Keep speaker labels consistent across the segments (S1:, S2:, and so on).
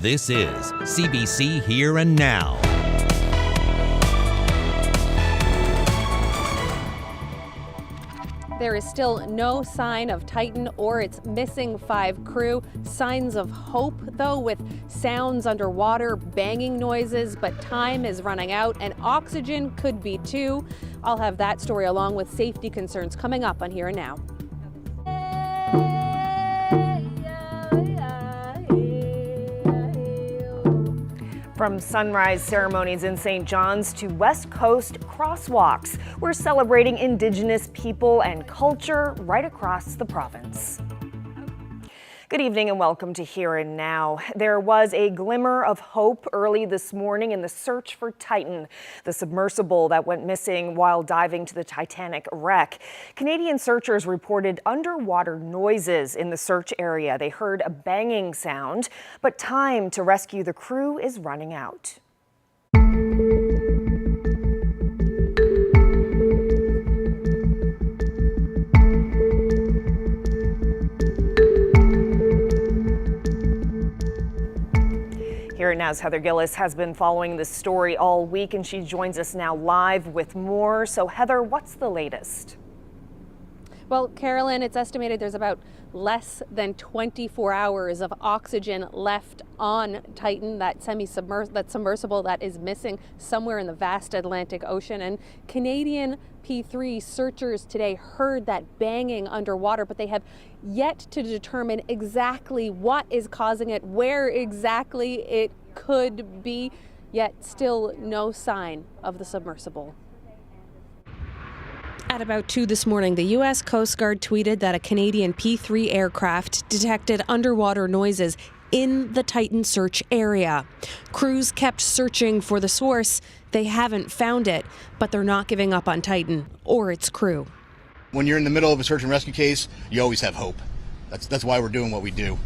S1: This is CBC Here and Now.
S2: There is still no sign of Titan or its missing 5 crew. Signs of hope, though, with sounds underwater, banging noises, but time is running out and oxygen could be too. I'll have that story along with safety concerns coming up on Here and Now.
S3: From sunrise ceremonies in St. John's to West Coast crosswalks, we're celebrating Indigenous people and culture right across the province. Good evening and welcome to Here and Now. There was a glimmer of hope early this morning in the search for Titan, the submersible that went missing while diving to the Titanic wreck. Canadian searchers reported underwater noises in the search area. They heard a banging sound, but time to rescue the crew is running out. Here Now's Heather Gillis has been following this story all week, and she joins us now live with more. So Heather, what's the latest?
S2: Well, Carolyn, it's estimated there's about less than 24 hours of oxygen left on Titan, that submersible that is missing somewhere in the vast Atlantic Ocean. And Canadian P3 searchers today heard that banging underwater, but they have yet to determine exactly what is causing it, where exactly it could be, yet still no sign of the submersible. At about 2 this morning, the U.S. Coast Guard tweeted that a Canadian P3 aircraft detected underwater noises in the Titan search area. Crews kept searching for the source. They haven't found it, but they're not giving up on Titan or its crew.
S4: When you're in the middle of a search and rescue case, you always have hope. That's why we're doing what we do.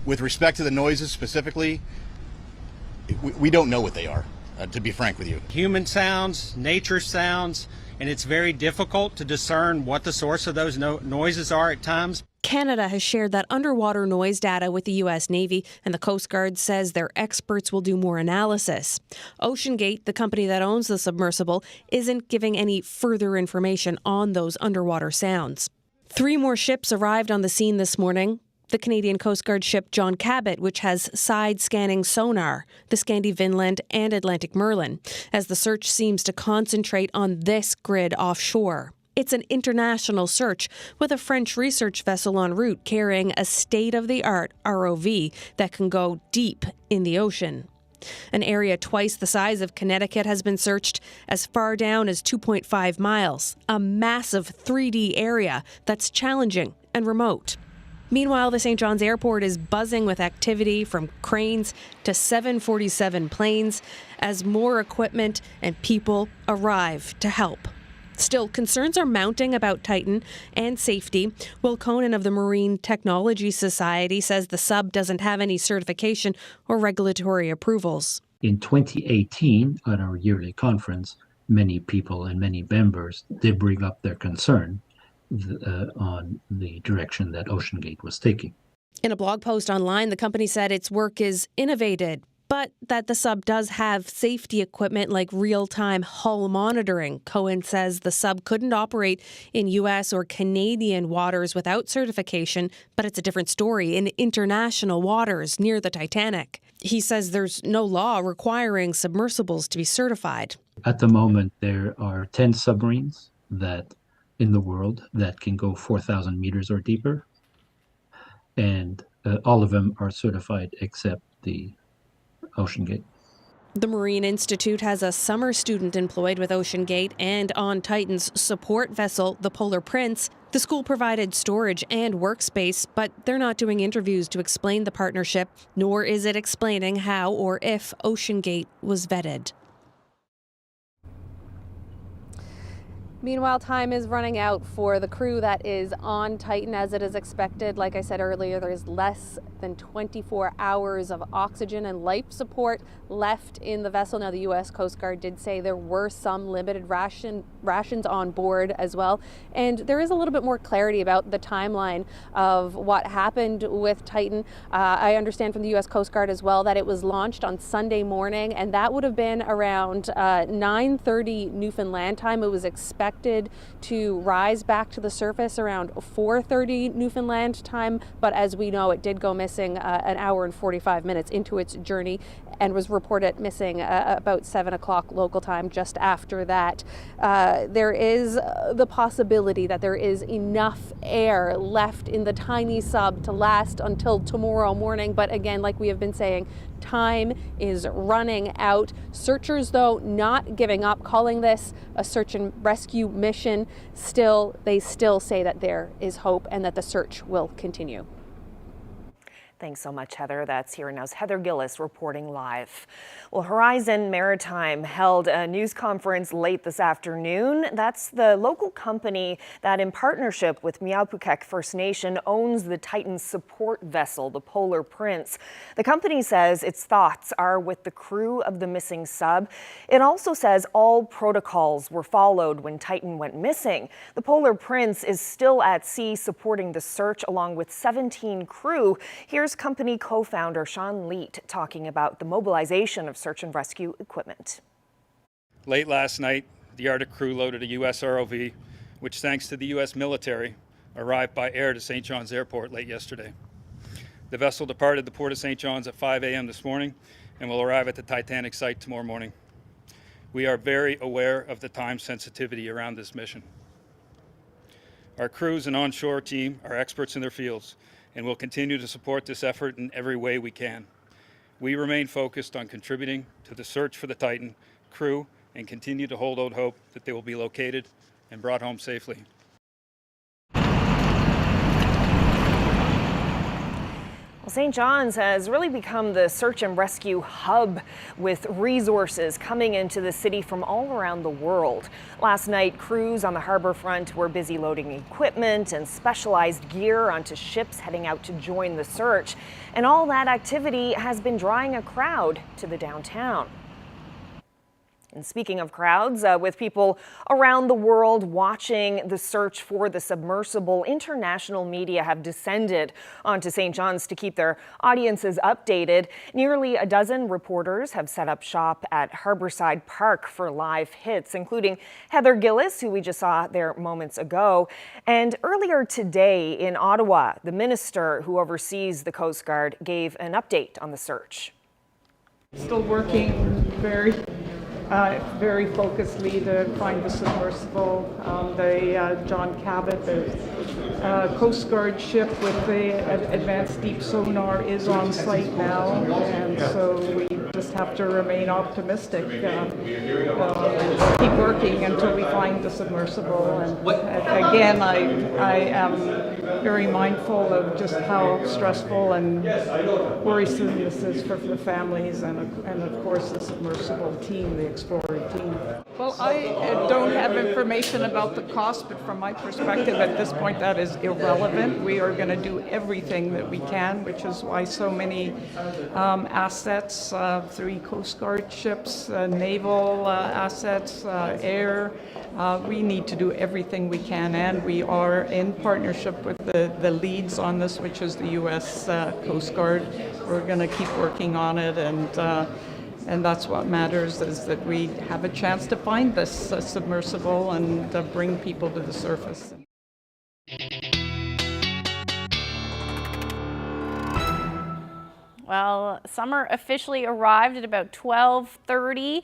S4: With respect to the noises specifically, we don't know what they are, to be frank with you.
S5: Human sounds, nature sounds, and it's very difficult to discern what the source of those noises are at times.
S2: Canada has shared that underwater noise data with the U.S. Navy, and the Coast Guard says their experts will do more analysis. OceanGate, the company that owns the submersible, isn't giving any further information on those underwater sounds. 3 more ships arrived on the scene this morning. The Canadian Coast Guard ship John Cabot, which has side-scanning sonar, the Scandi Vinland and Atlantic Merlin, as the search seems to concentrate on this grid offshore. It's an international search with a French research vessel en route carrying a state-of-the-art ROV that can go deep in the ocean. An area twice the size of Connecticut has been searched as far down as 2.5 miles, a massive 3D area that's challenging and remote. Meanwhile, the St. John's Airport is buzzing with activity from cranes to 747 planes as more equipment and people arrive to help. Still, concerns are mounting about Titan and safety. Will Conan of the Marine Technology Society says the sub doesn't have any certification or regulatory approvals.
S6: In 2018, at our yearly conference, many people and many members did bring up their concern on the direction that OceanGate was taking.
S2: In a blog post online, the company said its work is innovated, but that the sub does have safety equipment like real-time hull monitoring. Cohen says the sub couldn't operate in U.S. or Canadian waters without certification, but it's a different story in international waters near the Titanic. He says there's no law requiring submersibles to be certified.
S6: At the moment, there are 10 submarines in the world that can go 4,000 meters or deeper, and all of them are certified except the OceanGate.
S2: The Marine Institute has a summer student employed with OceanGate and on Titan's support vessel, the Polar Prince. The school provided storage and workspace, but they're not doing interviews to explain the partnership, nor is it explaining how or if OceanGate was vetted. Meanwhile, time is running out for the crew that is on Titan as it is expected. Like I said earlier, there's less than 24 hours of oxygen and life support left in the vessel. Now, the U.S. Coast Guard did say there were some limited rations on board as well. And there is a little bit more clarity about the timeline of what happened with Titan. I understand from the U.S. Coast Guard as well that it was launched on Sunday morning, and that would have been around 9:30 Newfoundland time. It was expected to rise back to the surface around 4:30 Newfoundland time, but as we know, it did go missing an hour and 45 minutes into its journey and was reported missing about 7 o'clock local time just after that. There is the possibility that there is enough air left in the tiny sub to last until tomorrow morning, but again, like we have been saying, time is running out. Searchers, though, not giving up, calling this a search and rescue mission. They still say that there is hope and that the search will continue.
S3: Thanks so much, Heather. That's Here and Now's Heather Gillis reporting live. Well, Horizon Maritime held a news conference late this afternoon. That's the local company that, in partnership with Mi'kmaq First Nation, owns the Titan support vessel, the Polar Prince. The company says its thoughts are with the crew of the missing sub. It also says all protocols were followed when Titan went missing. The Polar Prince is still at sea supporting the search along with 17 crew. Here's company co-founder Sean Leet talking about the mobilization of search and rescue equipment.
S7: Late last night, the Arctic crew loaded a U.S. ROV, which thanks to the U.S. military, arrived by air to St. John's Airport late yesterday. The vessel departed the Port of St. John's at 5 a.m. this morning and will arrive at the Titanic site tomorrow morning. We are very aware of the time sensitivity around this mission. Our crews and onshore team are experts in their fields and will continue to support this effort in every way we can. We remain focused on contributing to the search for the Titan crew and continue to hold out hope that they will be located and brought home safely.
S3: Well, St. John's has really become the search and rescue hub with resources coming into the city from all around the world. Last night, crews on the harbor front were busy loading equipment and specialized gear onto ships heading out to join the search. And all that activity has been drawing a crowd to the downtown. And speaking of crowds, with people around the world watching the search for the submersible, international media have descended onto St. John's to keep their audiences updated. Nearly a dozen reporters have set up shop at Harborside Park for live hits, including Heather Gillis, who we just saw there moments ago. And earlier today in Ottawa, the minister who oversees the Coast Guard gave an update on the search.
S8: Still working very focusedly to find the submersible. The John Cabot, the Coast Guard ship with the advanced deep sonar is on site now, and so we just have to remain optimistic. Keep working until we find the submersible. And again, I am very mindful of just how stressful and worrisome this is for the families and of course the submersible team, the explorer team. Well, I don't have information about the cost, but from my perspective at this point that is irrelevant. We are going to do everything that we can, which is why so many assets, 3 Coast Guard ships, naval assets, air, we need to do everything we can, and we are in partnership with the leads on this, which is the U.S. Coast Guard. We're going to keep working on it, and that's what matters, is that we have a chance to find this submersible and bring people to the surface.
S9: Well, summer officially arrived at about 12:30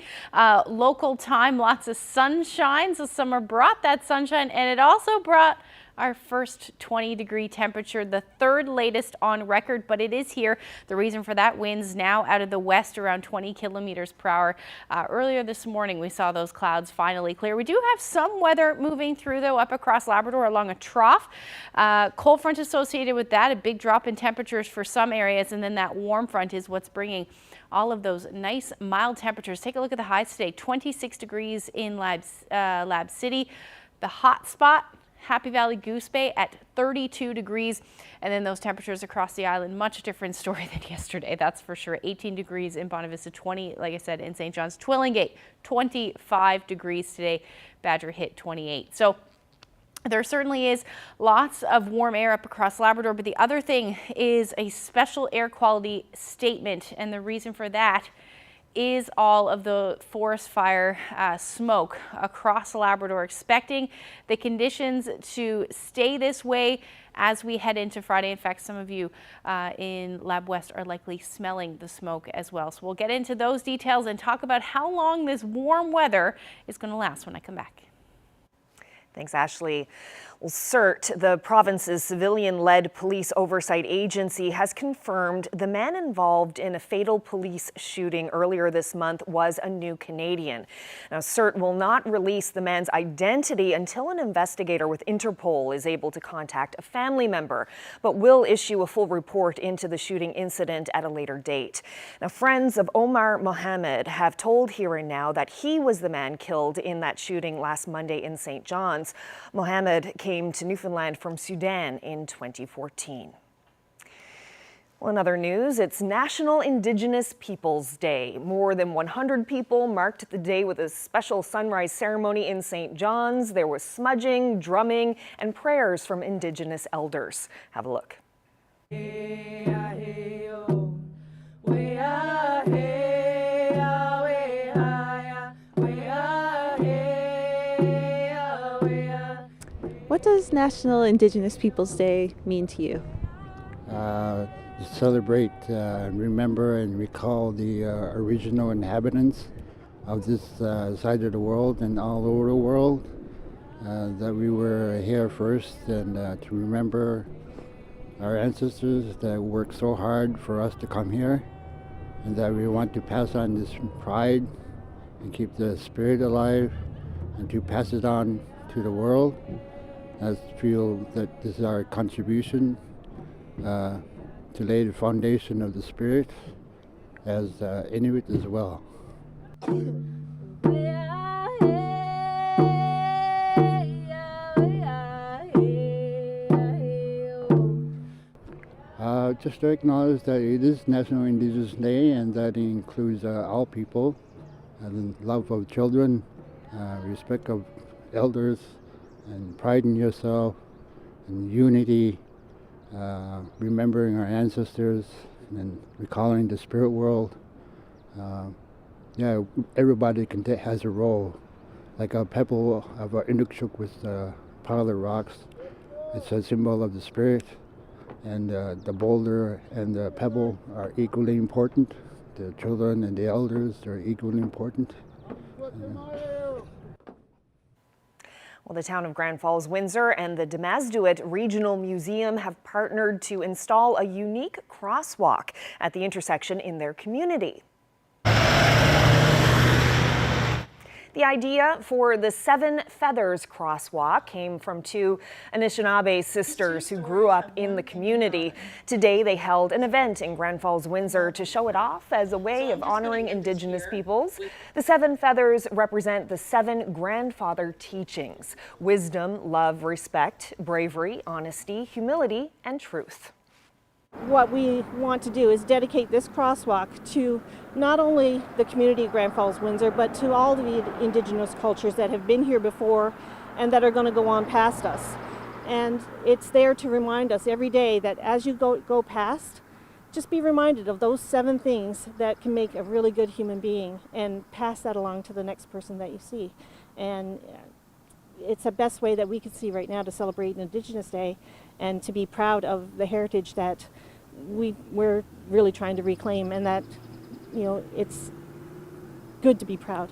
S9: local time. Lots of sunshine. So summer brought that sunshine, and it also brought our first 20-degree temperature, the 3rd latest on record, but it is here. The reason for that, winds now out of the west around 20 kilometers per hour. Earlier this morning, we saw those clouds finally clear. We do have some weather moving through, though, up across Labrador along a trough. Cold front associated with that, a big drop in temperatures for some areas, and then that warm front is what's bringing all of those nice mild temperatures. Take a look at the highs today. 26 degrees in Lab City. The hot spot, Happy Valley Goose Bay at 32 degrees. And then those temperatures across the island, much different story than yesterday, that's for sure. 18 degrees in Bonavista, Vista, 20, like I said, in St. John's. Twillingate, 25 degrees today. Badger hit 28. So there certainly is lots of warm air up across Labrador, but the other thing is a special air quality statement. And the reason for that is all of the forest fire smoke across Labrador. Expecting the conditions to stay this way as we head into Friday. In fact, some of you in Lab West are likely smelling the smoke as well. So we'll get into those details and talk about how long this warm weather is going to last when I come back.
S3: Thanks, Ashley. Well, CERT, the province's civilian-led police oversight agency, has confirmed the man involved in a fatal police shooting earlier this month was a new Canadian. Now, CERT will not release the man's identity until an investigator with Interpol is able to contact a family member, but will issue a full report into the shooting incident at a later date. Now, friends of Omar Mohammed have told Here and Now that he was the man killed in that shooting last Monday in St. John's. Mohammed came to Newfoundland from Sudan in 2014. Well, in other news, it's National Indigenous Peoples Day. More than 100 people marked the day with a special sunrise ceremony in St. John's. There was smudging, drumming, and prayers from Indigenous elders. Have a look.
S10: What does National Indigenous Peoples Day mean to you?
S11: To celebrate, remember and recall the original inhabitants of this side of the world and all over the world, that we were here first, and to remember our ancestors that worked so hard for us to come here, and that we want to pass on this pride and keep the spirit alive and to pass it on to the world. I feel that this is our contribution to lay the foundation of the spirit as Inuit as well. Just to acknowledge that it is National Indigenous Day, and that includes all people, and love of children, respect of elders, and pride in yourself, and unity, remembering our ancestors, and recalling the spirit world. Yeah, everybody has a role. Like a pebble of our Inukshuk with the pile of rocks, it's a symbol of the spirit, and the boulder and the pebble are equally important. The children and the elders are equally important.
S3: Well, the town of Grand Falls, Windsor and the Demasduit Regional Museum have partnered to install a unique crosswalk at the intersection in their community. The idea for the Seven Feathers crosswalk came from two Anishinaabe sisters who grew up in the community. Today, they held an event in Grand Falls, Windsor to show it off as a way of honoring Indigenous peoples. The Seven Feathers represent the seven grandfather teachings: wisdom, love, respect, bravery, honesty, humility, and truth.
S10: What we want to do is dedicate this crosswalk to not only the community of Grand Falls, Windsor, but to all the Indigenous cultures that have been here before and that are going to go on past us. And it's there to remind us every day that as you go past, just be reminded of those seven things that can make a really good human being, and pass that along to the next person that you see. And it's the best way that we can see right now to celebrate Indigenous Day and to be proud of the heritage that we're really trying to reclaim, and that, you know, it's good to be proud.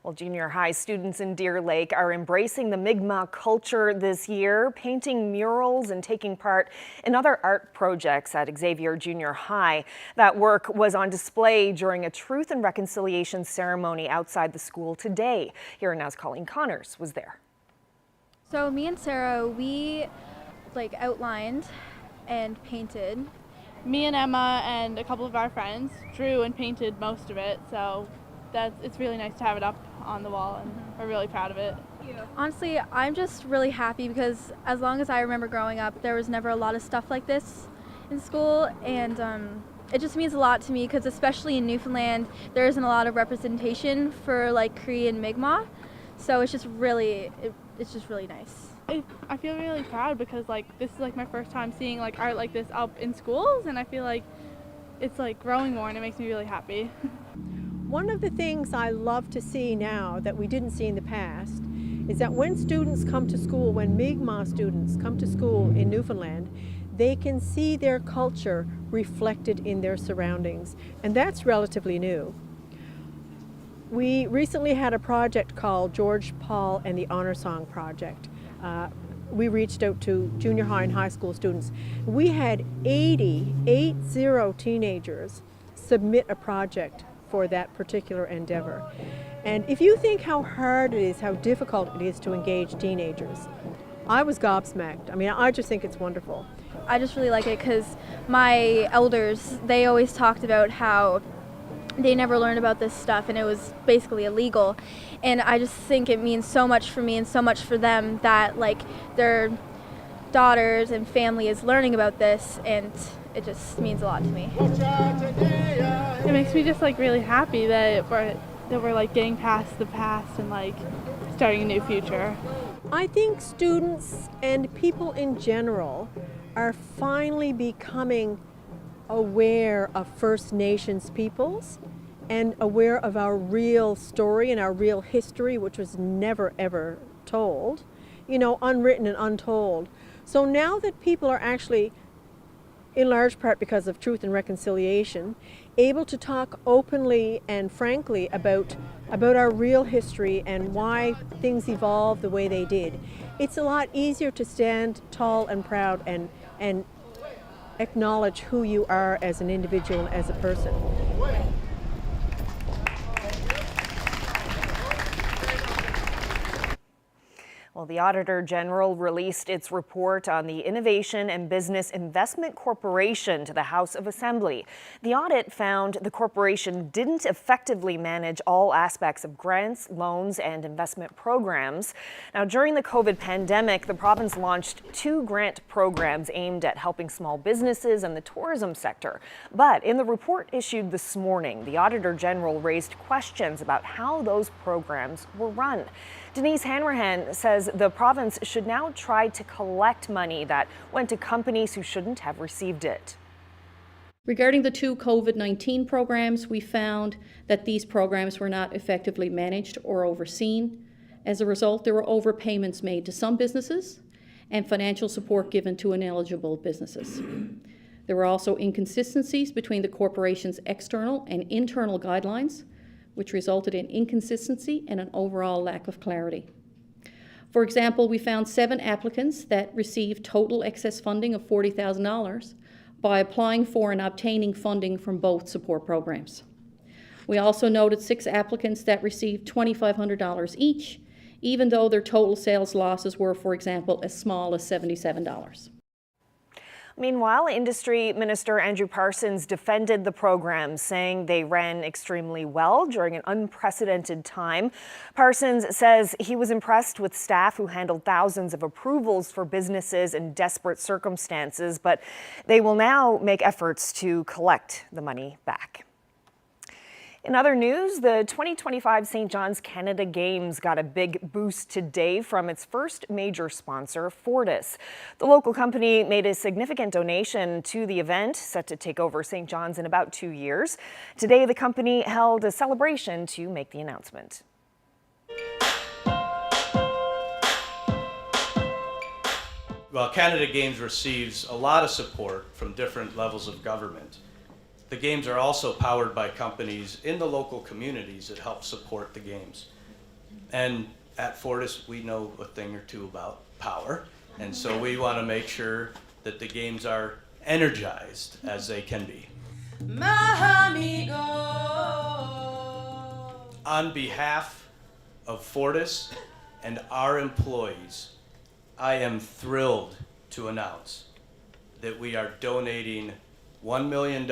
S3: Well, junior high students in Deer Lake are embracing the Mi'kmaq culture this year, painting murals and taking part in other art projects at Xavier Junior High. That work was on display during a Truth and Reconciliation ceremony outside the school today. Here Now's Colleen Connors was there.
S12: So me and Sarah, we outlined and painted.
S13: Me and Emma and a couple of our friends drew and painted most of it, so it's really nice to have it up on the wall, and we're really proud of it.
S12: Honestly, I'm just really happy because as long as I remember growing up, there was never a lot of stuff like this in school, and it just means a lot to me because especially in Newfoundland, there isn't a lot of representation for like Cree and Mi'kmaq, so it's just really nice.
S13: I feel really proud because like this is like my first time seeing like art like this up in schools, and I feel like it's like growing more, and it makes me really happy.
S14: One of the things I love to see now that we didn't see in the past is that when students come to school, when Mi'kmaq students come to school in Newfoundland, they can see their culture reflected in their surroundings, and that's relatively new. We recently had a project called George, Paul, and the Honor Song Project. We reached out to junior high and high school students. We had 80 teenagers submit a project for that particular endeavor. And if you think how hard it is, how difficult it is to engage teenagers, I was gobsmacked. I mean, I just think it's wonderful.
S12: I just really like it because my elders, they always talked about how they never learned about this stuff and it was basically illegal. And I just think it means so much for me and so much for them that like their daughters and family is learning about this, and it just means a lot to me.
S13: It makes me just like really happy that we're like getting past the past and like starting a new future.
S14: I think students and people in general are finally becoming aware of First Nations peoples and aware of our real story and our real history, which was never ever told, you know, unwritten and untold. So now that people are actually, in large part because of Truth and Reconciliation, able to talk openly and frankly about our real history and why things evolved the way they did, it's a lot easier to stand tall and proud and acknowledge who you are as an individual and as a person.
S3: Well, the Auditor General released its report on the Innovation and Business Investment Corporation to the House of Assembly. The audit found the corporation didn't effectively manage all aspects of grants, loans, and investment programs. Now, during the COVID pandemic, the province launched 2 grant programs aimed at helping small businesses and the tourism sector. But in the report issued this morning, the Auditor General raised questions about how those programs were run. Denise Hanrahan says the province should now try to collect money that went to companies who shouldn't have received it.
S15: Regarding the 2 COVID-19 programs, we found that these programs were not effectively managed or overseen. As a result, there were overpayments made to some businesses and financial support given to ineligible businesses. There were also inconsistencies between the corporation's external and internal guidelines, which resulted in inconsistency and an overall lack of clarity. For example, we found 7 applicants that received total excess funding of $40,000 by applying for and obtaining funding from both support programs. We also noted 6 applicants that received $2,500 each, even though their total sales losses were, for example, as small as $77.
S3: Meanwhile, Industry Minister Andrew Parsons defended the programs, saying they ran extremely well during an unprecedented time. Parsons says he was impressed with staff who handled thousands of approvals for businesses in desperate circumstances, but they will now make efforts to collect the money back. In other news, the 2025 St. John's Canada Games got a big boost today from its first major sponsor, Fortis. The local company made a significant donation to the event, set to take over St. John's in about 2 years. Today, the company held a celebration to make the announcement.
S16: Well, Canada Games receives a lot of support from different levels of government. The games are also powered by companies in the local communities that help support the games. And at Fortis, we know a thing or two about power, and so we want to make sure that the games are energized as they can be. On behalf of Fortis and our employees, I am thrilled to announce that we are donating $1 million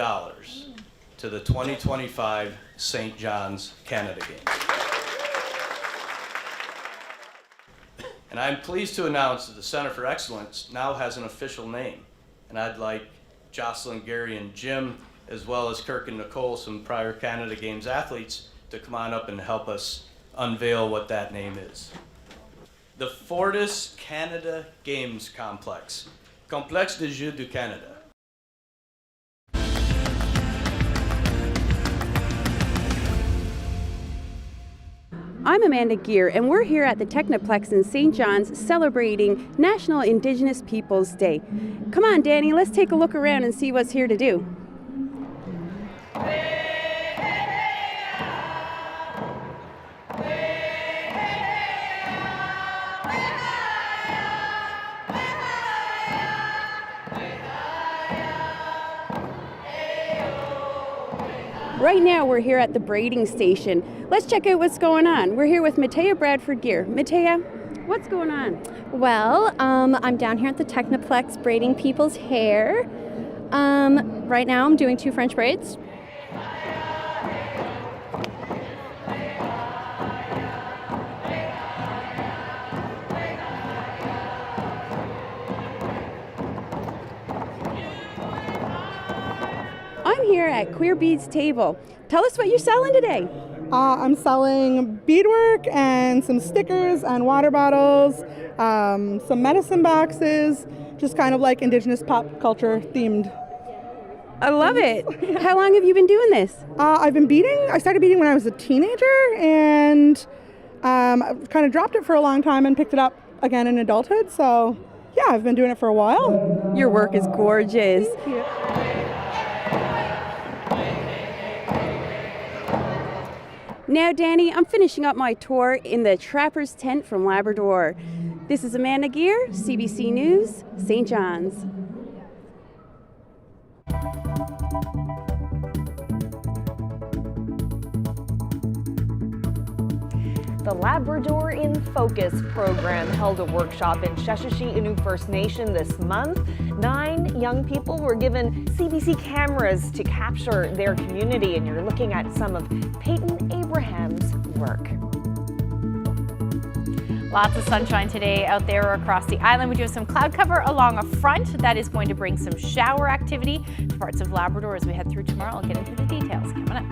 S16: to the 2025 St. John's Canada Games. And I'm pleased to announce that the Center for Excellence now has an official name. And I'd like Jocelyn, Gary, and Jim, as well as Kirk and Nicole, some prior Canada Games athletes, to come on up and help us unveil what that name is. The Fortis Canada Games Complex, Complexe des Jeux du Canada.
S17: I'm Amanda Gear, and we're here at the Technoplex in St. John's celebrating National Indigenous Peoples Day. Come on, Danny, let's take a look around and see what's here to do. Right now we're here at the braiding station. Let's check out what's going on. We're here with Matea Bradford Gear. Matea, what's going on?
S18: Well, I'm down here at the Technoplex braiding people's hair. Right now I'm doing 2 French braids.
S17: I'm here at Queer Beads Table. Tell us what you're selling today.
S19: I'm selling beadwork and some stickers and water bottles, some medicine boxes, just kind of like Indigenous pop culture themed.
S17: I love it. How long have you been doing this?
S19: I've been beading. I started beading when I was a teenager and kind of dropped it for a long time and picked it up again in adulthood. So yeah, I've been doing it for a while.
S17: Your work is gorgeous.
S19: Thank you.
S17: Now, Danny, I'm finishing up my tour in the Trapper's Tent from Labrador. This is Amanda Gear, CBC News, St. John's.
S3: The Labrador in Focus program held a workshop in Sheshatshiu Innu First Nation this month. 9 young people were given CBC cameras to capture their community, and you're looking at some of Peyton Abraham's work.
S9: Lots of sunshine today out there across the island. We do have some cloud cover along a front that is going to bring some shower activity to parts of Labrador as we head through tomorrow. I'll get into the details coming up.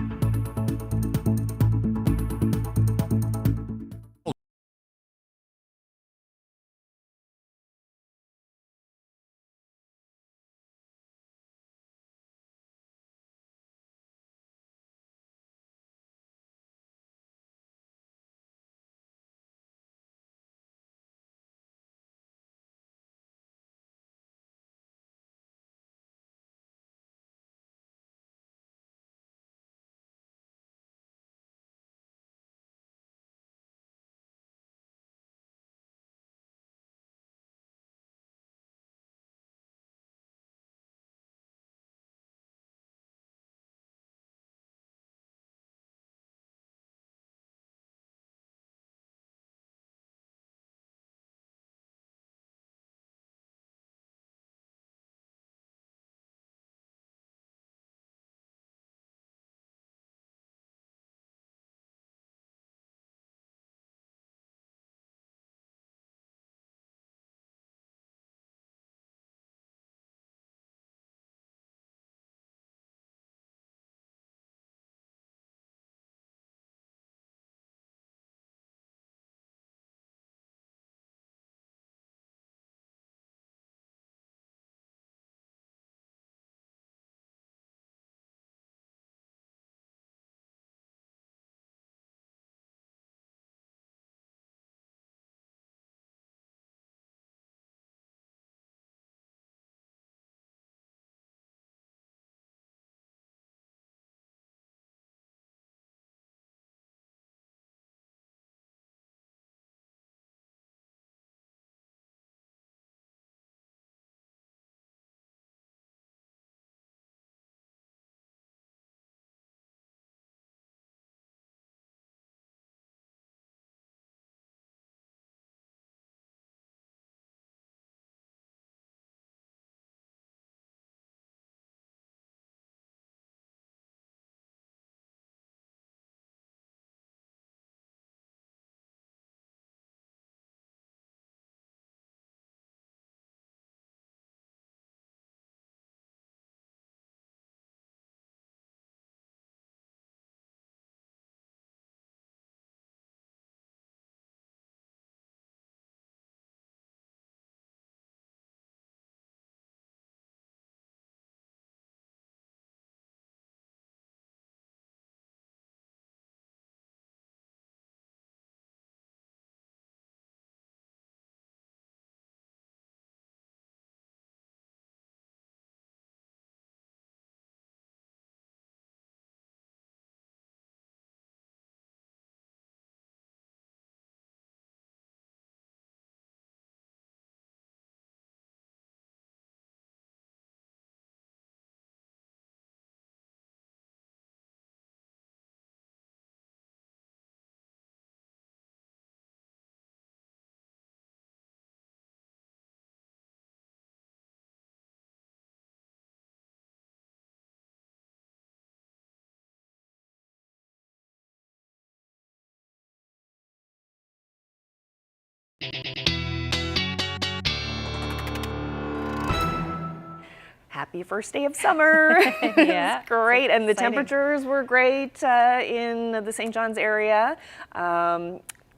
S3: Happy first day of summer.
S9: Yeah,
S3: it's great. And the
S9: exciting.
S3: temperatures were great in the St. John's area.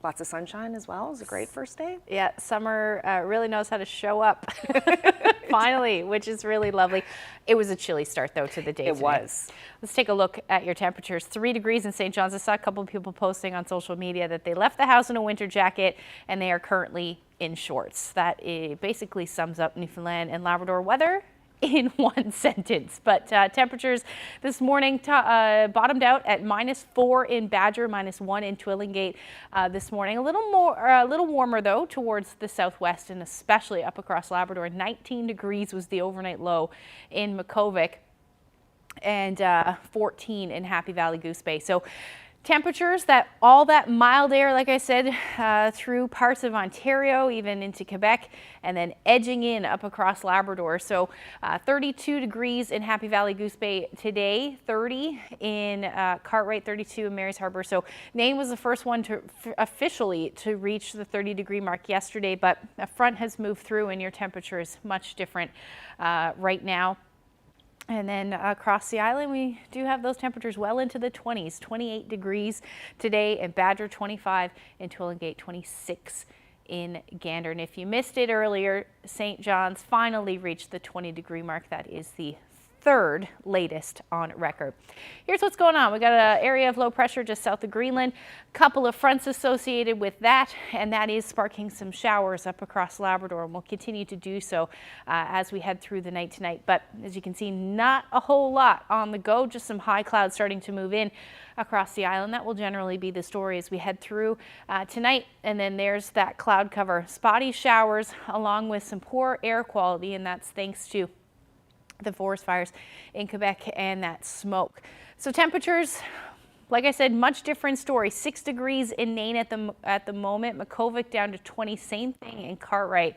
S3: Lots of sunshine as well. It was a great first day.
S9: Yeah, summer really knows how to show up finally, which is really lovely. It was a chilly start though to the day.
S3: It was.
S9: Let's take a look at your temperatures. 3 degrees in St. John's. I saw a couple of people posting on social media that they left the house in a winter jacket and they are currently in shorts. That basically sums up Newfoundland and Labrador weather in one sentence. But temperatures this morning bottomed out at -4 in Badger, -1 in Twillingate this morning. A little warmer though towards the southwest and especially up across Labrador. 19 degrees was the overnight low in Makkovik and 14 in Happy Valley Goose Bay. So temperatures, all that mild air, like I said, through parts of Ontario, even into Quebec, and then edging in up across Labrador. So 32 degrees in Happy Valley Goose Bay today, 30 in Cartwright, 32 in Mary's Harbour. So Nain was the first one to officially to reach the 30-degree mark yesterday, but a front has moved through and your temperature is much different right now. And then across the island, we do have those temperatures well into the 20s, 28 degrees today in Badger, 25 in Twillingate, 26 in Gander. And if you missed it earlier, St. John's finally reached the 20-degree mark. That is the third latest on record. Here's what's going on. We got an area of low pressure just south of Greenland, couple of fronts associated with that, and that is sparking some showers up across Labrador, and we'll continue to do so as we head through the night tonight. But as you can see, not a whole lot on the go, just some high clouds starting to move in across the island. That will generally be the story as we head through tonight. And then there's that cloud cover, spotty showers along with some poor air quality, and that's thanks to the forest fires in Quebec and that smoke. So temperatures, like I said, much different story. 6 degrees in Nain at the moment. Makkovik down to 20, same thing in Cartwright.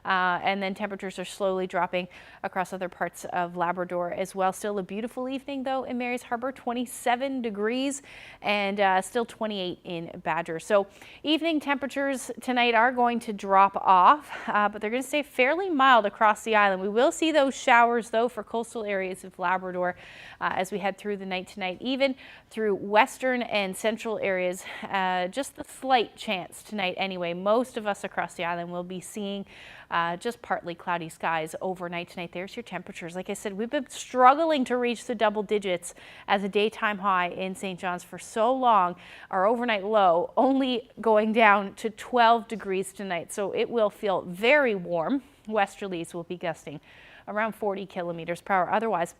S9: And then temperatures are slowly dropping across other parts of Labrador as well. Still a beautiful evening though in Mary's Harbour, 27 degrees and still 28 in Badger. So evening temperatures tonight are going to drop off, but they're going to stay fairly mild across the island. We will see those showers though for coastal areas of Labrador as we head through the night tonight, even through western and central areas. Just a slight chance tonight anyway. Most of us across the island will be seeing just partly cloudy skies overnight tonight. There's your temperatures. Like I said, we've been struggling to reach the double digits as a daytime high in St. John's for so long. Our overnight low only going down to 12 degrees tonight. So it will feel very warm. Westerlies will be gusting around 40 kilometers per hour. Otherwise,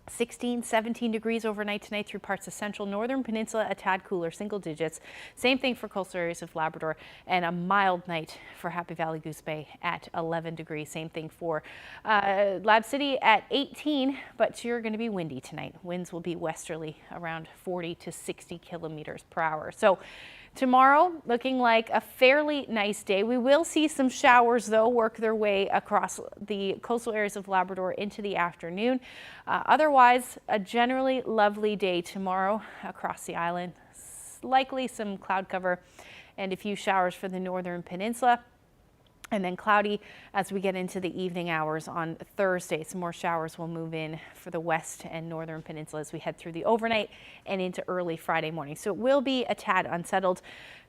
S9: 16, 17 degrees overnight tonight through parts of central northern peninsula, a tad cooler, single digits. Same thing for coastal areas of Labrador, and a mild night for Happy Valley Goose Bay at 11 degrees. Same thing for Lab City at 18, but you're going to be windy tonight. Winds will be westerly around 40 to 60 kilometers per hour. So tomorrow, looking like a fairly nice day. We will see some showers, though, work their way across the coastal areas of Labrador into the afternoon. Otherwise, a generally lovely day tomorrow across the island. Likely some cloud cover and a few showers for the northern peninsula. And then cloudy as we get into the evening hours on Thursday. Some more showers will move in for the west and northern peninsula as we head through the overnight and into early Friday morning. So it will be a tad unsettled.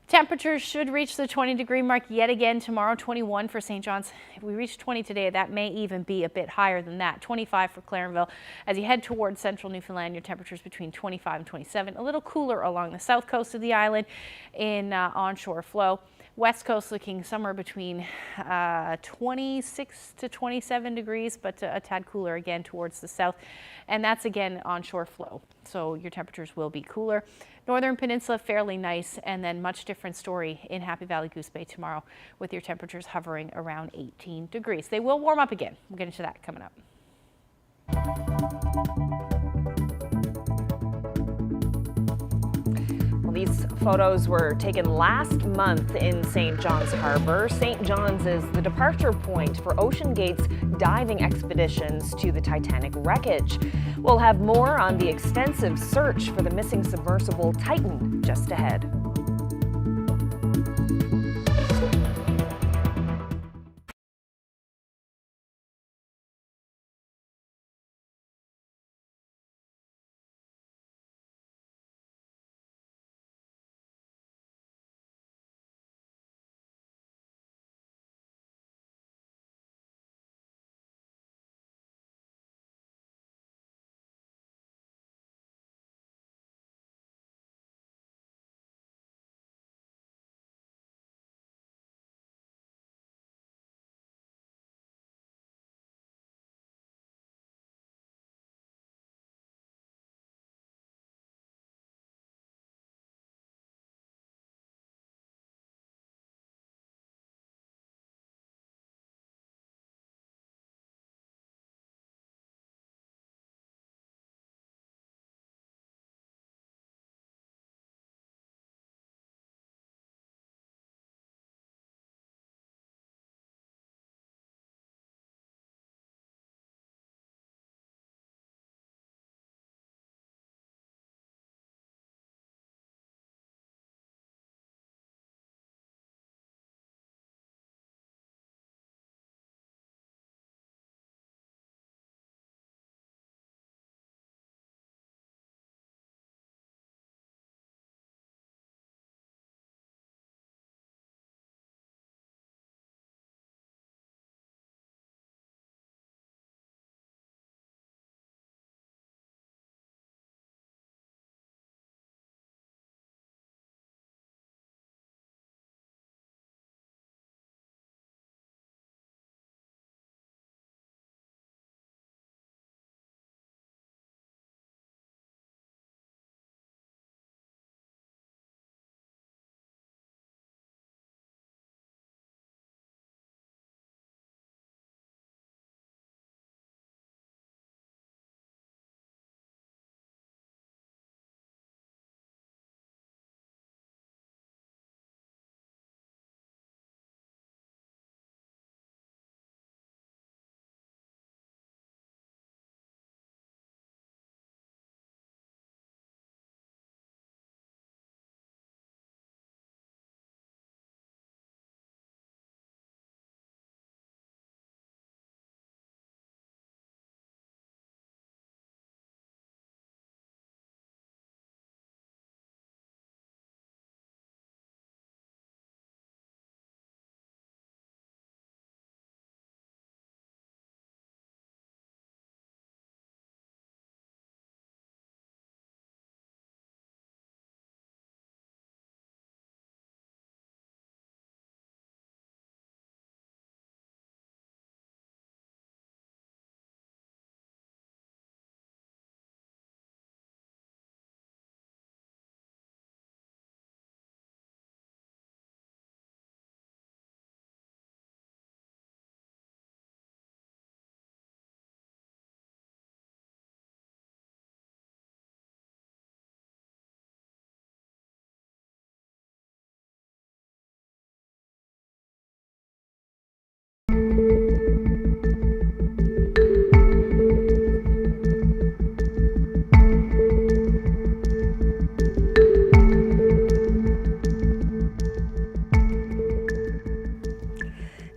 S9: Temperatures should reach the 20-degree mark yet again tomorrow, 21 for St. John's. If we reach 20 today, that may even be a bit higher than that, 25 for Clarenville. As you head towards central Newfoundland, your temperatures between 25 and 27. A little cooler along the south coast of the island in onshore flow. West coast looking somewhere between 26 to 27 degrees, but a tad cooler again towards the south. And that's again onshore flow. So your temperatures will be cooler. Northern Peninsula fairly nice, and then much different story in Happy Valley Goose Bay tomorrow with your temperatures hovering around 18 degrees. They will warm up again. We'll get into that coming up.
S3: These photos were taken last month in St. John's Harbour. St. John's is the departure point for OceanGate's diving expeditions to the Titanic wreckage. We'll have more on the extensive search for the missing submersible Titan just ahead.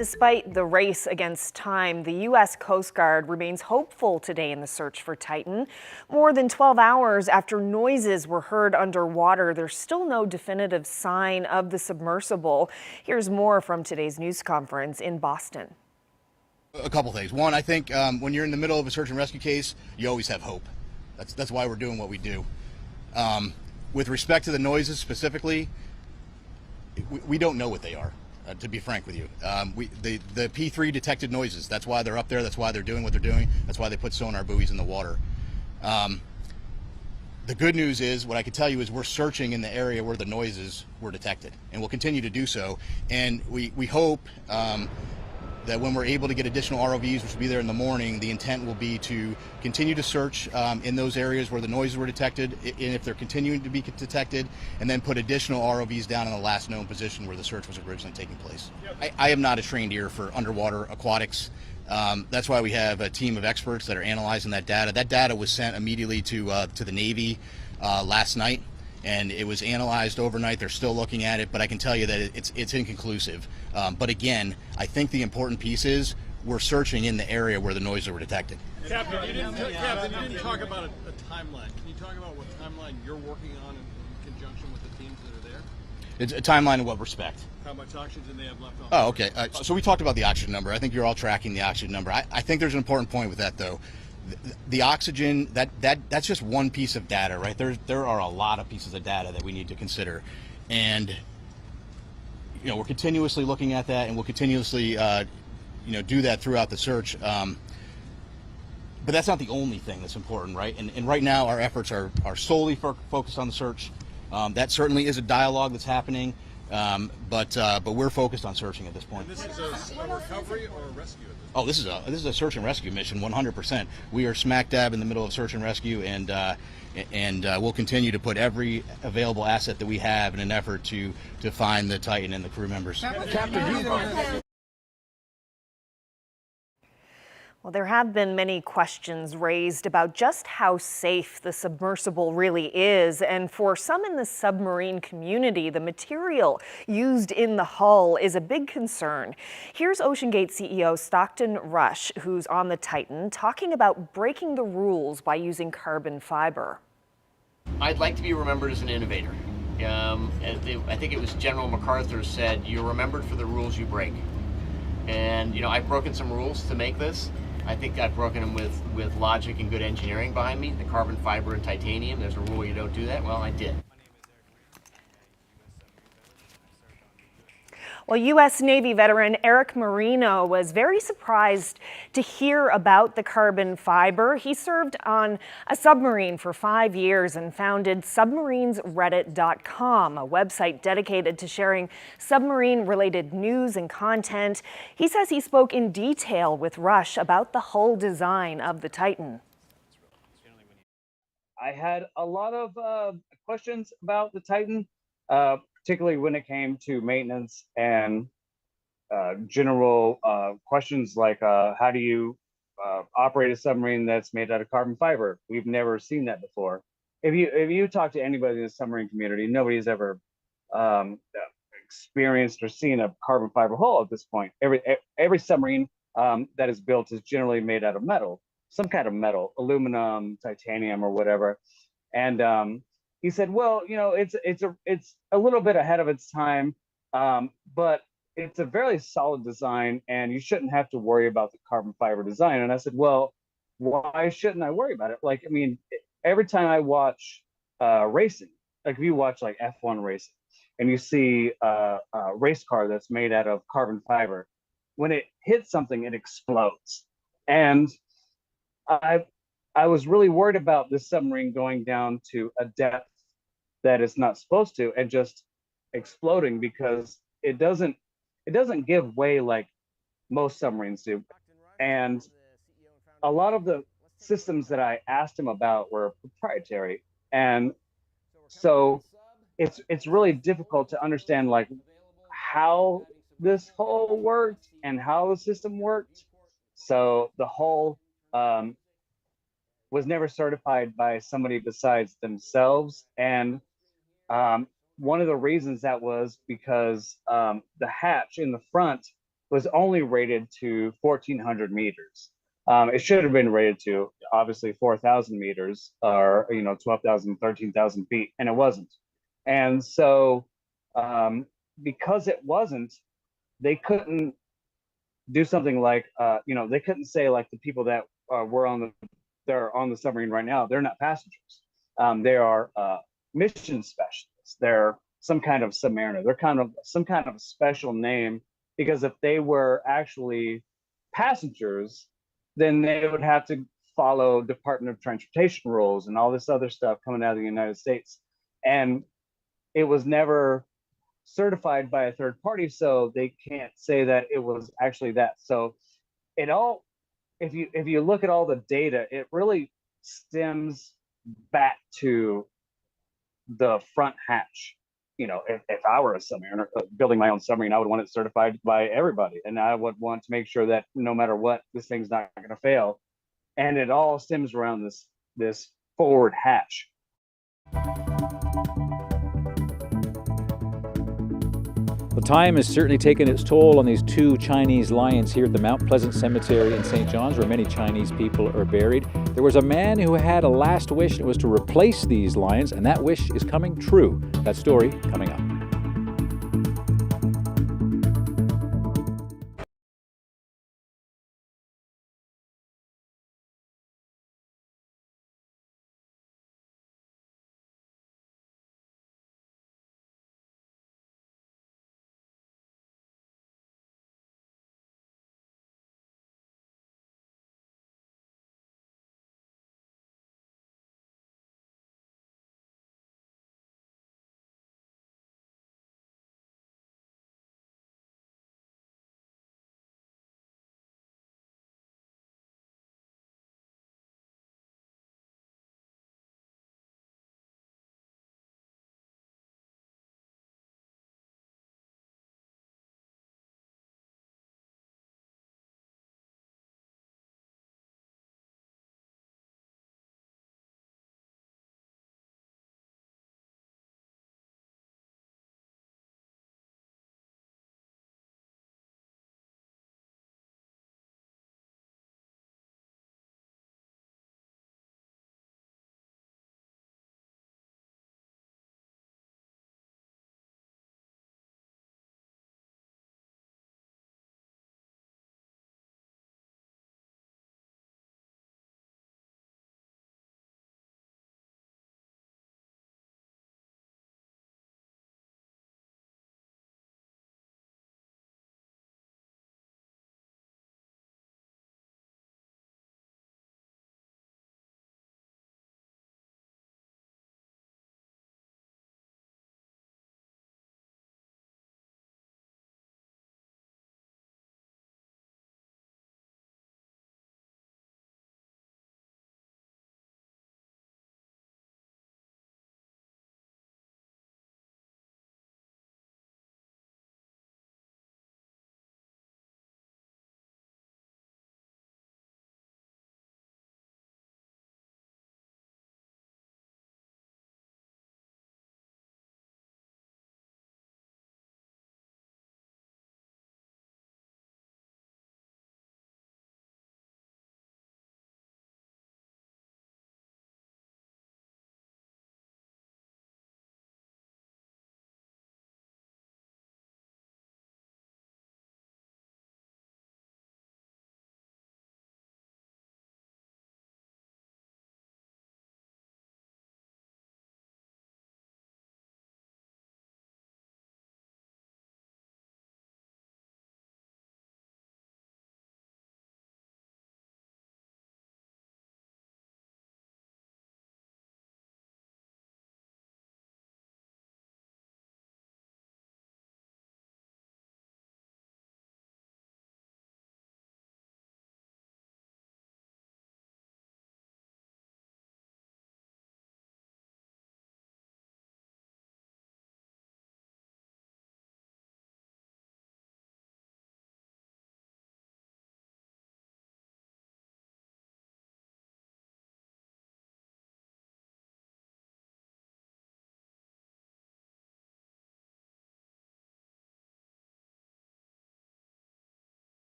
S3: Despite the race against time, the U.S. Coast Guard remains hopeful today in the search for Titan. More than 12 hours after noises were heard underwater, there's still no definitive sign of the submersible. Here's more from today's news conference in Boston.
S4: A couple things. One, I think when you're in the middle of a search and rescue case, you always have hope. That's why we're doing what we do. With respect to the noises specifically, we don't know what they are. To be frank with you, the P3 detected noises. That's why they're up there. That's why they're doing what they're doing. That's why they put sonar buoys in the water. The good news is, what I can tell you is we're searching in the area where the noises were detected, and we'll continue to do so. And we hope that when we're able to get additional ROVs, which will be there in the morning, the intent will be to continue to search in those areas where the noises were detected, and if they're continuing to be detected, and then put additional ROVs down in the last known position where the search was originally taking place. I am not a trained ear for underwater aquatics. That's why we have a team of experts that are analyzing that data. That data was sent immediately to the Navy last night, and it was analyzed overnight. They're still looking at it, but I can tell you that it's inconclusive. But again, I think the important piece is we're searching in the area where the noises were detected.
S20: Captain, you didn't talk about a timeline. Can you talk about what timeline you're working on in conjunction with the teams that are there?
S4: It's a timeline in what respect?
S20: How much oxygen they have left on?
S4: Oh, okay. So we talked about the oxygen number. I think you're all tracking the oxygen number. I think there's an important point with that, though. The oxygen, that's just one piece of data, right? There are a lot of pieces of data that we need to consider, and we're continuously looking at that, and we'll continuously do that throughout the search. But that's not the only thing that's important, right? And right now our efforts are solely focused on the search. That certainly is a dialogue that's happening, but we're focused on searching at this point.
S20: And this is a recovery or a rescue?
S4: Oh, this is a search and rescue mission, 100%. We are smack dab in the middle of search and rescue, and we'll continue to put every available asset that we have in an effort to find the Titan and the crew members.
S3: Well, there have been many questions raised about just how safe the submersible really is. And for some in the submarine community, the material used in the hull is a big concern. Here's OceanGate CEO Stockton Rush, who's on the Titan, talking about breaking the rules by using carbon fiber.
S21: I'd like to be remembered as an innovator. I think it was General MacArthur said, "You're remembered for the rules you break." And I've broken some rules to make this. I think I've broken them with logic and good engineering behind me. The carbon fiber and titanium, there's a rule you don't do that. Well, I did.
S3: Well, U.S. Navy veteran Eric Marino was very surprised to hear about the carbon fiber. He served on a submarine for 5 years and founded submarinesreddit.com, a website dedicated to sharing submarine-related news and content. He says he spoke in detail with Rush about the hull design of the Titan.
S22: I had a lot of questions about the Titan. Particularly when it came to maintenance and general questions like how do you operate a submarine that's made out of carbon fiber? We've never seen that before. If you talk to anybody in the submarine community, nobody's ever experienced or seen a carbon fiber hull at this point. Every submarine that is built is generally made out of metal, some kind of metal, aluminum, titanium, or whatever. And he said, well, it's a little bit ahead of its time, but it's a very solid design, and you shouldn't have to worry about the carbon fiber design. And I said, well, why shouldn't I worry about it? Like, I mean, every time I watch racing, like if you watch like F1 racing, and you see a race car that's made out of carbon fiber, when it hits something, it explodes. And I was really worried about this submarine going down to a depth that it's not supposed to and just exploding, because it doesn't give way like most submarines do. And a lot of the systems that I asked him about were proprietary, and so it's really difficult to understand like how this hull worked and how the system worked. So the hull was never certified by somebody besides themselves. And one of the reasons that was because the hatch in the front was only rated to 1,400 meters. It should have been rated to obviously 4,000 meters or 12,000, 13,000 feet, and it wasn't. And so because it wasn't, they couldn't do something like they couldn't say like the people that were they're on the submarine right now, they're not passengers. They are mission specialists. They're some kind of submariner. They're kind of some kind of special name, because if they were actually passengers, then they would have to follow Department of Transportation rules and all this other stuff coming out of the United States. And it was never certified by a third party, so they can't say that it was actually that. So it all, if you look at all the data, it really stems back to the front hatch. If I were a submariner building my own submarine, I would want it certified by everybody, and I would want to make sure that no matter what, this thing's not going to fail. And it all stems around this forward hatch.
S1: Well, time has certainly taken its toll on these two Chinese lions here at the Mount Pleasant Cemetery in St. John's, where many Chinese people are buried. There was a man who had a last wish, and it was to replace these lions, and that wish is coming true. That story coming up.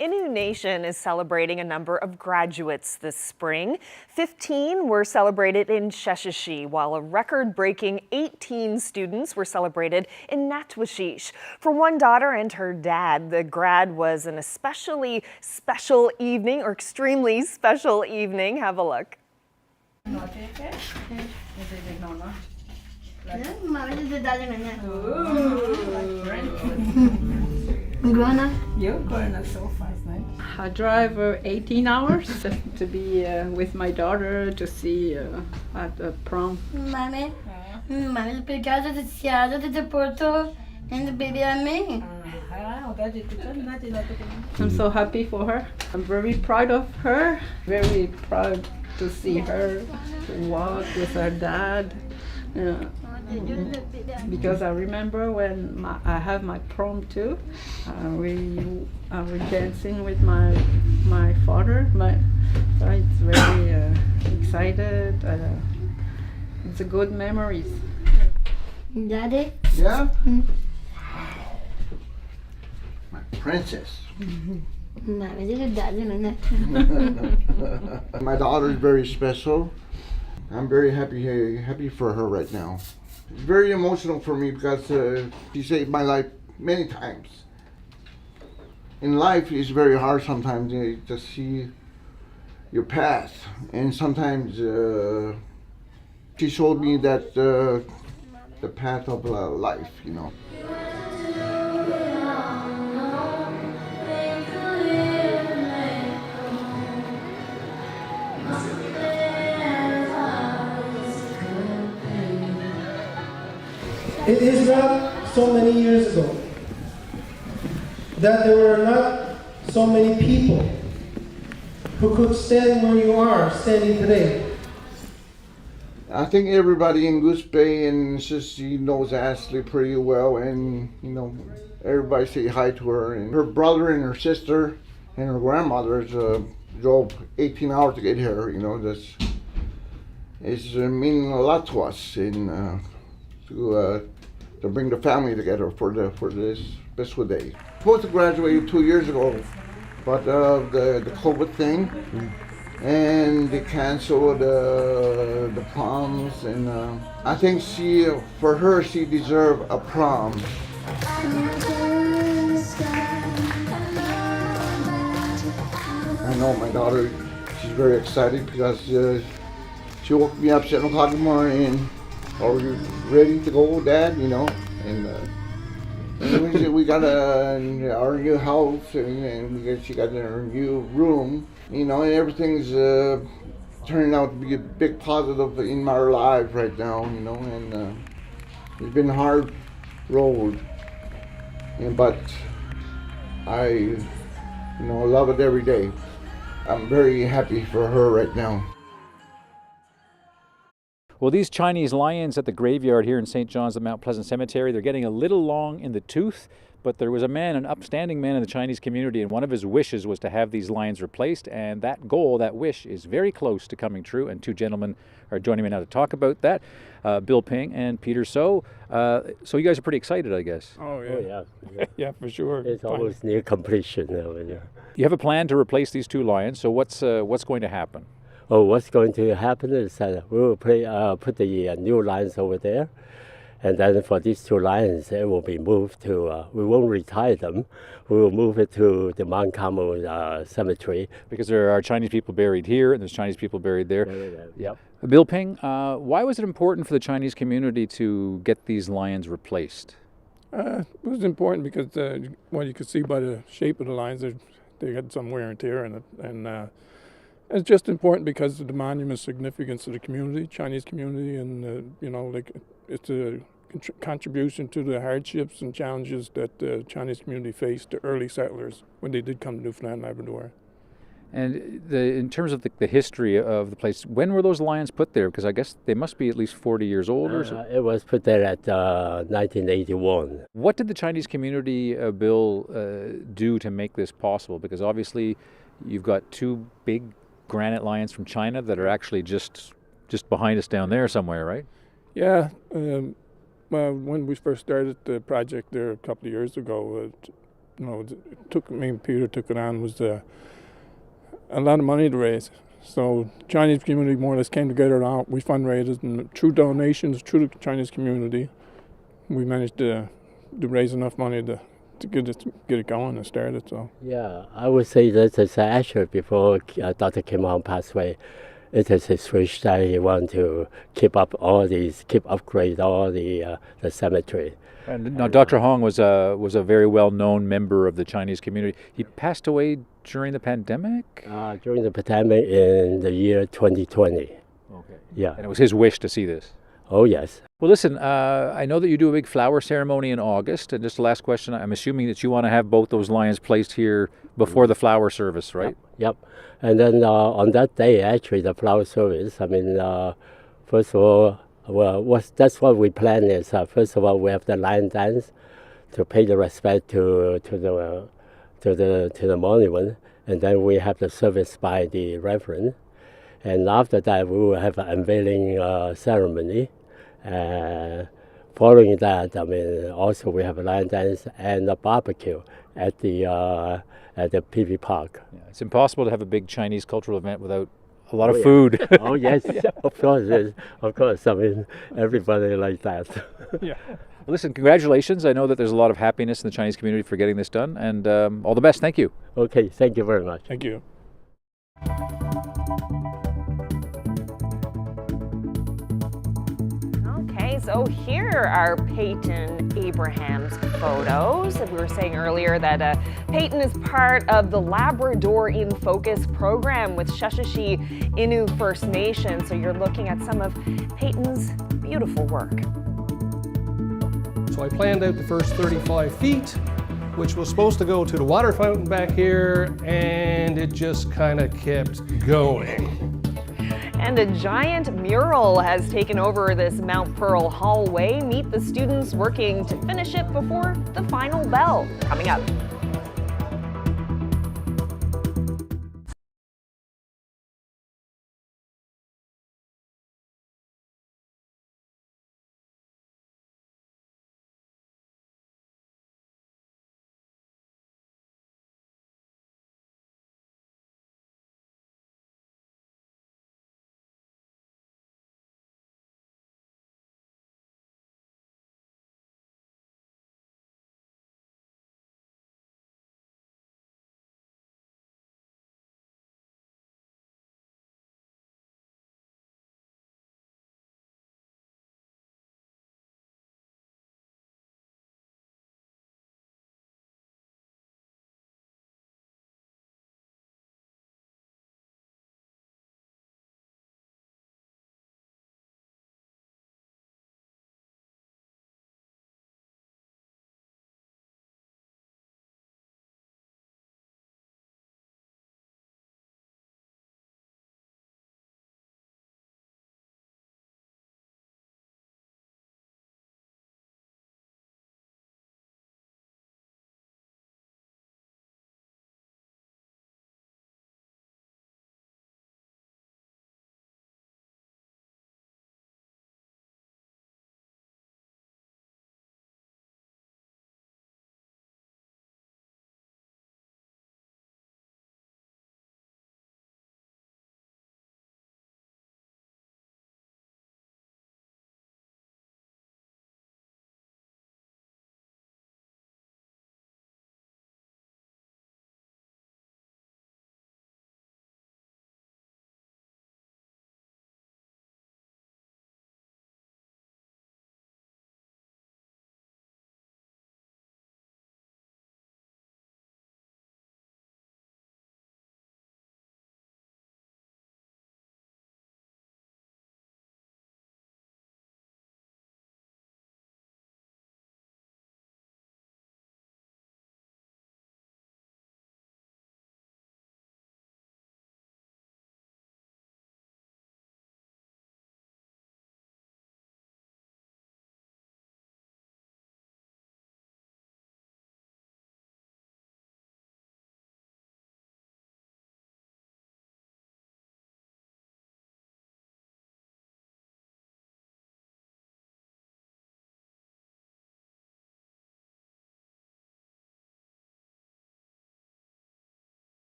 S3: Innu Nation is celebrating a number of graduates this spring. 15 were celebrated in Sheshatshiu, while a record-breaking 18 students were celebrated in Natwashish. For one daughter and her dad, the grad was an especially special evening, or extremely special evening. Have a look.
S5: You're going so fast, right? I drive 18 hours to be with my daughter to see at the prom.
S6: Mami, obrigada de Seattle, de Porto, and the baby and me.
S5: I'm so happy for her. I'm very proud of her. Very proud to see her walk with her dad. Because I remember when I have my prom too, we were dancing with my father. So it's very excited. It's a good memories.
S6: Daddy?
S23: Yeah? My princess. My daughter is very special. I'm very happy for her right now. It's very emotional for me because she saved my life many times. In life, it's very hard sometimes to see your path, and sometimes she showed me that the path of life, you know.
S24: It is not so many years ago that there were not so many people who could stand where you are standing today.
S23: I think everybody in Goose Bay and Sissy knows Ashley pretty well, and you know, everybody say hi to her. And her brother and her sister and her grandmothers drove 18 hours to get here. You know, it's meaning a lot to us, and to bring the family together for this special day. Supposed to graduate 2 years ago, but the COVID thing, and they canceled the proms, and I think she deserved a prom. I know my daughter, she's very excited because she woke me up 7 o'clock in the morning. Are you ready to go, Dad? You know, and we got our new house, and she got her new room. You know, and everything's turning out to be a big positive in my life right now. You know, and it's been a hard road, but I, love it every day. I'm very happy for her right now.
S1: Well, these Chinese lions at the graveyard here in St. John's at Mount Pleasant Cemetery, they're getting a little long in the tooth, but there was a man, an upstanding man in the Chinese community, and one of his wishes was to have these lions replaced, and that goal, that wish, is very close to coming true, and two gentlemen are joining me now to talk about that, Bill Ping and Peter So. So you guys are pretty excited, I guess.
S25: Oh, yeah.
S26: Yeah, for sure.
S25: It's almost near completion now. Yeah.
S1: You have a plan to replace these two lions, so what's going to happen?
S25: Oh, what's going to happen is that we will put the new lions over there, and then for these two lions, it will be moved to. We won't retire them. We will move it to the Mount Carmel Cemetery.
S1: Because there are Chinese people buried here, and there's Chinese people buried there.
S25: Yep.
S1: Bill Ping, why was it important for the Chinese community to get these lions replaced?
S26: It was important because, you could see by the shape of the lions, they had some wear and tear in it, and it's just important because of the monument's significance to the community, Chinese community, and it's a contribution to the hardships and challenges that the Chinese community faced, the early settlers, when they did come to Newfoundland and Labrador.
S1: And in terms of the history of the place, when were those lions put there? Because I guess they must be at least 40 years old or so.
S25: It was put there at 1981.
S1: What did the Chinese community, Bill, do to make this possible? Because obviously you've got two big granite lions from China that are actually just behind us down there somewhere, right?
S26: Yeah. When we first started the project there a couple of years ago, it took me and Peter took it on was a lot of money to raise. So Chinese community more or less came together now. We fundraised, and through donations, through the Chinese community, we managed to raise enough money to get it going and start it. So
S25: yeah, I would say that it's actually before Dr. Kim Hong passed away, it is his wish that he want to keep upgrade all the cemetery.
S1: And now, Dr. Hong was a very well-known member of the Chinese community. He passed away during the pandemic?
S25: During the pandemic in the year 2020.
S1: Okay.
S25: Yeah.
S1: And it was his wish to see this?
S25: Oh, yes.
S1: Well, listen, I know that you do a big flower ceremony in August. And just the last question, I'm assuming that you want to have both those lions placed here before the flower service, right?
S25: Yep. And then on that day, actually, the flower service, I mean, first of all, well, that's what we plan is, first of all, we have the lion dance to pay the respect to the monument, and then we have the service by the reverend, and after that we will have an unveiling ceremony. Following that, I mean, also we have a lion dance and a barbecue at the PV Park.
S1: Yeah, it's impossible to have a big Chinese cultural event without a lot of food.
S25: Oh yes, of course, of course. I mean, everybody like that.
S1: Yeah. Well, listen, congratulations. I know that there's a lot of happiness in the Chinese community for getting this done, and all the best. Thank you.
S25: Okay, thank you very much.
S26: Thank you.
S3: Okay, so here are Peyton Abraham's photos. We were saying earlier that Peyton is part of the Labrador in Focus program with Sheshatshiu Innu First Nation. So you're looking at some of Peyton's beautiful work.
S2: So I planned out the first 35 feet, which was supposed to go to the water fountain back here, and it just kind of kept going.
S3: And a giant mural has taken over this Mount Pearl hallway. Meet the students working to finish it before the final bell. Coming up.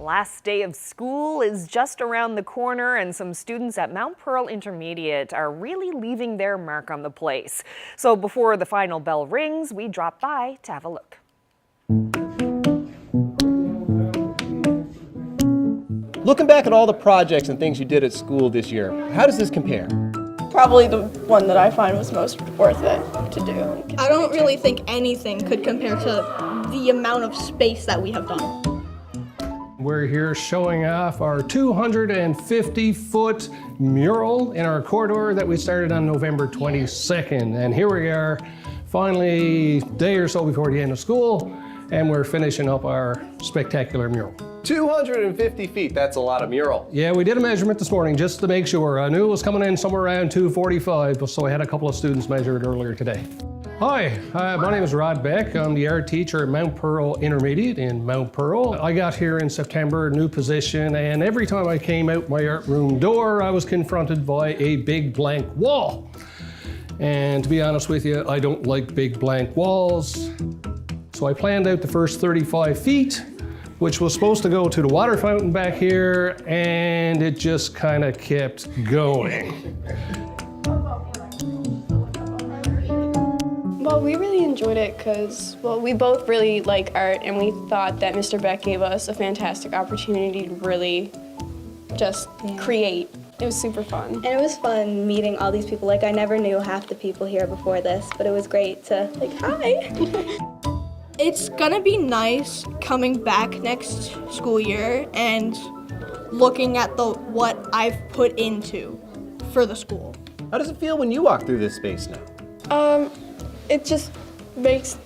S3: last day of school is just around the corner, and some students at Mount Pearl Intermediate are really leaving their mark on the place. So before the final bell rings, we drop by to have a look.
S7: Looking back at all the projects and things you did at school this year, how does this compare?
S8: Probably the one that I find was most worth it to do. I don't really think anything could compare to the amount of space that we have done.
S2: We're here showing off our 250-foot mural in our corridor that we started on November 22nd. And here we are, finally a day or so before the end of school, and we're finishing up our spectacular mural.
S7: 250 feet, that's a lot of mural.
S2: Yeah, we did a measurement this morning just to make sure. I knew it was coming in somewhere around 245, so I had a couple of students measure it earlier today. Hi, my name is Rod Beck. I'm the art teacher at Mount Pearl Intermediate in Mount Pearl. I got here in September, new position, and every time I came out my art room door, I was confronted by a big blank wall. And to be honest with you, I don't like big blank walls. So I planned out the first 35 feet, which was supposed to go to the water fountain back here, and it just kind of kept going.
S8: Well, we really enjoyed it because, well, we both really like art, and we thought that Mr. Beck gave us a fantastic opportunity to really just create. It was super fun.
S10: And it was fun meeting all these people. Like, I never knew half the people here before this, but it was great to, like, hi.
S8: It's gonna be nice coming back next school year and looking at what I've put into for the school.
S7: How does it feel when you walk through this space now?
S8: It just makes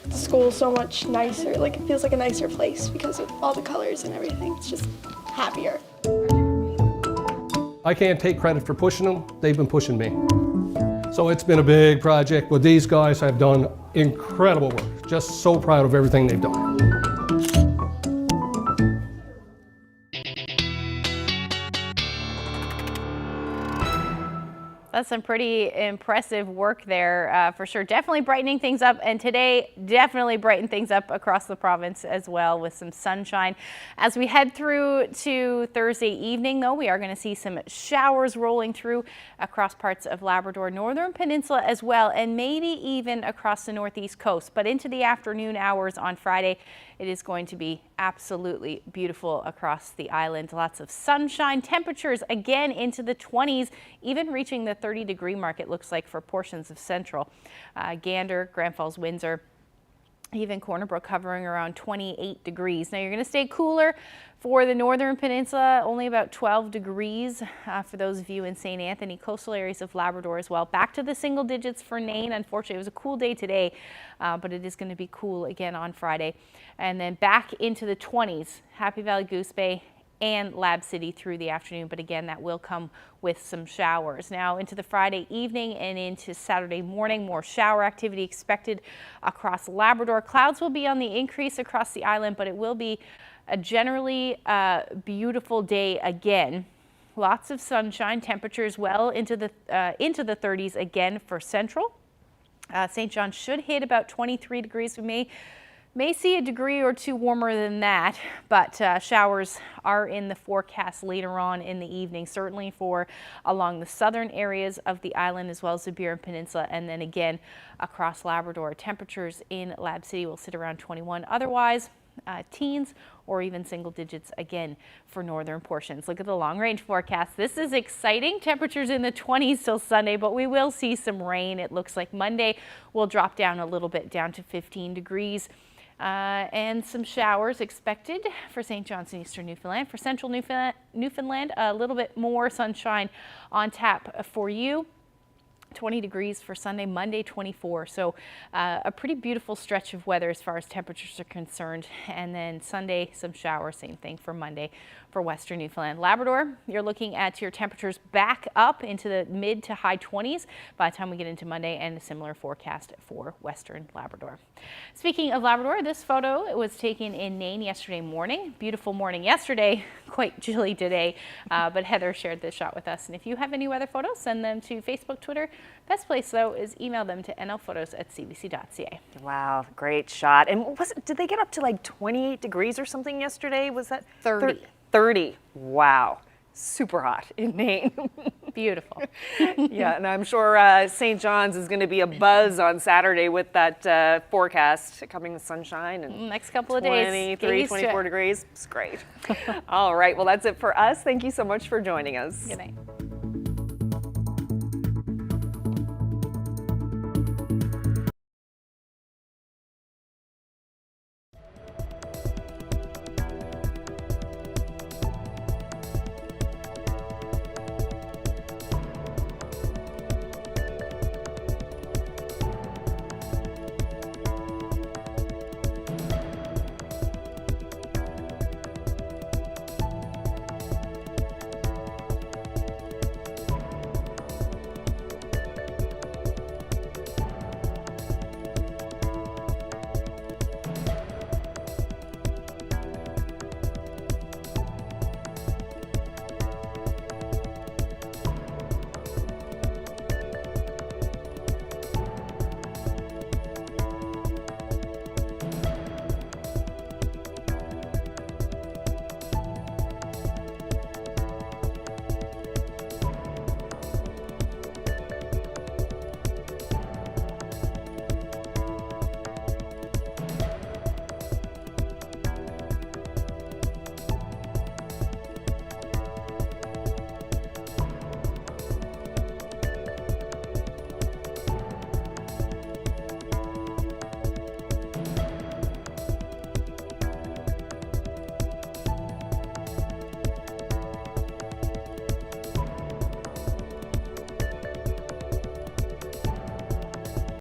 S8: the school so much nicer. Like, it feels like a nicer place because of all the colors and everything. It's just happier.
S2: I can't take credit for pushing them. They've been pushing me. So it's been a big project, but these guys have done incredible work. Just so proud of everything they've done.
S9: That's some pretty impressive work there, for sure. Definitely brightening things up, and today definitely brightened things up across the province as well with some sunshine. As we head through to Thursday evening, though, we are going to see some showers rolling through across parts of Labrador, Northern Peninsula as well, and maybe even across the northeast coast. But into the afternoon hours on Friday, it is going to be absolutely beautiful across the island. Lots of sunshine, temperatures again into the 20s, even reaching the 30-degree mark, it looks like, for portions of central. Gander, Grand Falls, Windsor, even Corner Brook hovering around 28 degrees. Now you're going to stay cooler for the Northern Peninsula, only about 12 degrees for those of you in St. Anthony, coastal areas of Labrador as well. Back to the single digits for Nain. Unfortunately, it was a cool day today, but it is going to be cool again on Friday. And then back into the 20s, Happy Valley, Goose Bay, and Lab City through the afternoon, but again, that will come with some showers. Now into the Friday evening and into Saturday morning, more shower activity expected across Labrador. Clouds will be on the increase across the island, but it will be a generally beautiful day again. Lots of sunshine, temperatures well into the 30s again for central. St. John should hit about 23 degrees. We may see a degree or two warmer than that, but showers are in the forecast later on in the evening, certainly for along the southern areas of the island as well as the Burin Peninsula, and then again across Labrador. Temperatures in Lab City will sit around 21. Otherwise, teens or even single digits again for northern portions. Look at the long range forecast. This is exciting. Temperatures in the 20s till Sunday, but we will see some rain. It looks like Monday will drop down a little bit, down to 15 degrees. And some showers expected for St. John's and Eastern Newfoundland. For central Newfoundland, a little bit more sunshine on tap for you. 20 degrees for Sunday, Monday 24. So a pretty beautiful stretch of weather as far as temperatures are concerned. And then Sunday, some showers, same thing for Monday for Western Newfoundland. Labrador, you're looking at your temperatures back up into the mid to high 20s by the time we get into Monday, and a similar forecast for Western Labrador. Speaking of Labrador, this photo was taken in Nain yesterday morning. Beautiful morning yesterday, quite chilly today, but Heather shared this shot with us. And if you have any weather photos, send them to Facebook, Twitter, Best place, though, is email them to nlphotos@cbc.ca.
S3: Wow, great shot. And did they get up to like 28 degrees or something yesterday? Was that
S9: 30?
S3: 30. Wow. Super hot in Maine.
S9: Beautiful.
S3: Yeah, and I'm sure St. John's is going to be a buzz on Saturday with that forecast coming with sunshine and
S9: next couple of days.
S3: 23, 24 degrees. It's great. All right, well, that's it for us. Thank you so much for joining us.
S9: Good night.